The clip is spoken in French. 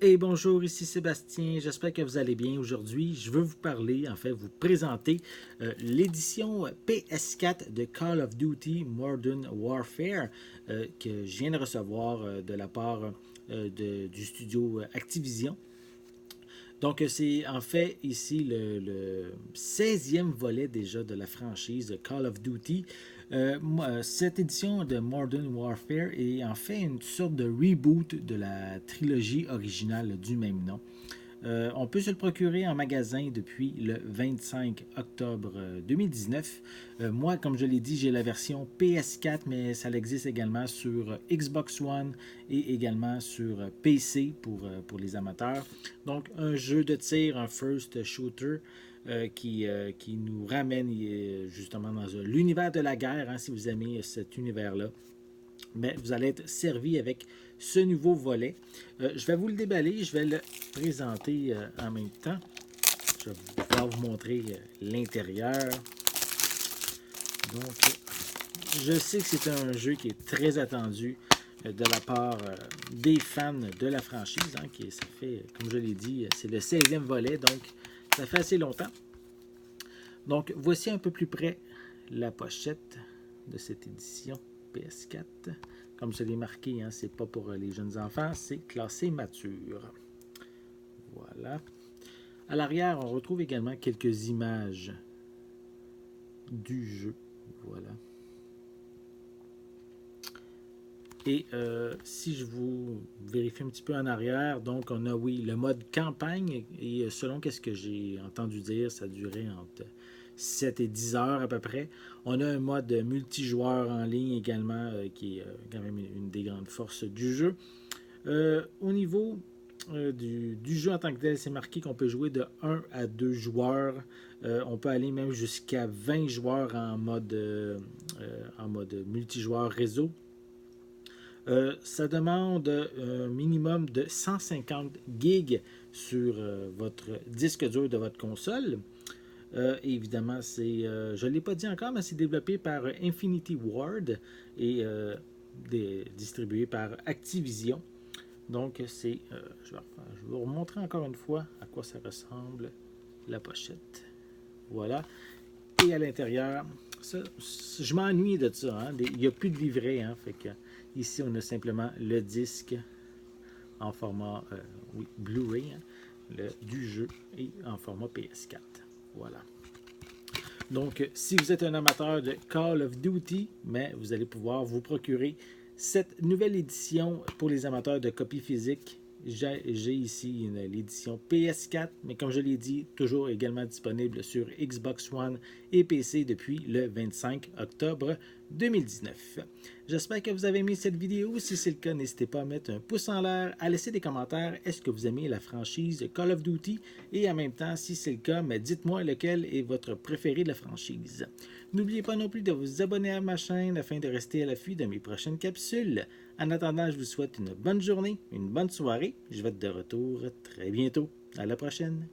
Et bonjour, ici Sébastien, j'espère que vous allez bien. Aujourd'hui, je veux vous parler, vous présenter l'édition PS4 de Call of Duty Modern Warfare que je viens de recevoir de la part du studio Activision. Donc, c'est en fait ici le 16e volet déjà de la franchise Call of Duty. Cette édition de Modern Warfare est en fait une sorte de reboot de la trilogie originale du même nom. On peut se le procurer en magasin depuis le 25 octobre 2019. Moi, comme je l'ai dit, j'ai la version PS4, mais ça existe également sur Xbox One et également sur PC pour les amateurs. Donc, un jeu de tir, un first shooter qui nous ramène justement dans l'univers de la guerre, si vous aimez cet univers-là. Mais vous allez être servi avec ce nouveau volet. Je vais vous le déballer, je vais le présenter en même temps. Je vais pouvoir vous montrer l'intérieur. Donc, je sais que c'est un jeu qui est très attendu de la part des fans de la franchise. Ça fait, comme je l'ai dit, c'est le 16e volet, donc ça fait assez longtemps. Donc, voici un peu plus près la pochette de cette édition PS4. Comme je l'ai marqué, c'est pas pour les jeunes enfants, c'est classé mature. Voilà. À l'arrière, on retrouve également quelques images du jeu. Voilà. Et si je vous vérifie un petit peu en arrière, donc on a, oui, le mode campagne, et selon ce que j'ai entendu dire, ça durait entre 7 et 10 heures à peu près. On a un mode multijoueur en ligne également, qui est quand même une des grandes forces du jeu. Au niveau du jeu en tant que tel, c'est marqué qu'on peut jouer de 1 à 2 joueurs. On peut aller même jusqu'à 20 joueurs en mode multijoueur réseau. Ça demande un minimum de 150 gigs sur votre disque dur de votre console. Évidemment, je ne l'ai pas dit encore, mais c'est développé par Infinity Ward et distribué par Activision. Donc, je vais vous remontrer encore une fois à quoi ça ressemble la pochette. Voilà. Et à l'intérieur, je m'ennuie de ça. Il n'y a plus de livret. Fait que, ici, on a simplement le disque en format Blu-ray du jeu et en format PS4. Voilà. Donc, si vous êtes un amateur de Call of Duty, mais vous allez pouvoir vous procurer cette nouvelle édition pour les amateurs de copies physiques. J'ai ici l'édition PS4, mais comme je l'ai dit, toujours également disponible sur Xbox One et PC depuis le 25 octobre 2019. J'espère que vous avez aimé cette vidéo. Si c'est le cas, n'hésitez pas à mettre un pouce en l'air, à laisser des commentaires. Est-ce que vous aimez la franchise Call of Duty? Et en même temps, si c'est le cas, dites-moi lequel est votre préféré de la franchise. N'oubliez pas non plus de vous abonner à ma chaîne afin de rester à l'affût de mes prochaines capsules. En attendant, je vous souhaite une bonne journée, une bonne soirée. Je vais être de retour très bientôt. À la prochaine.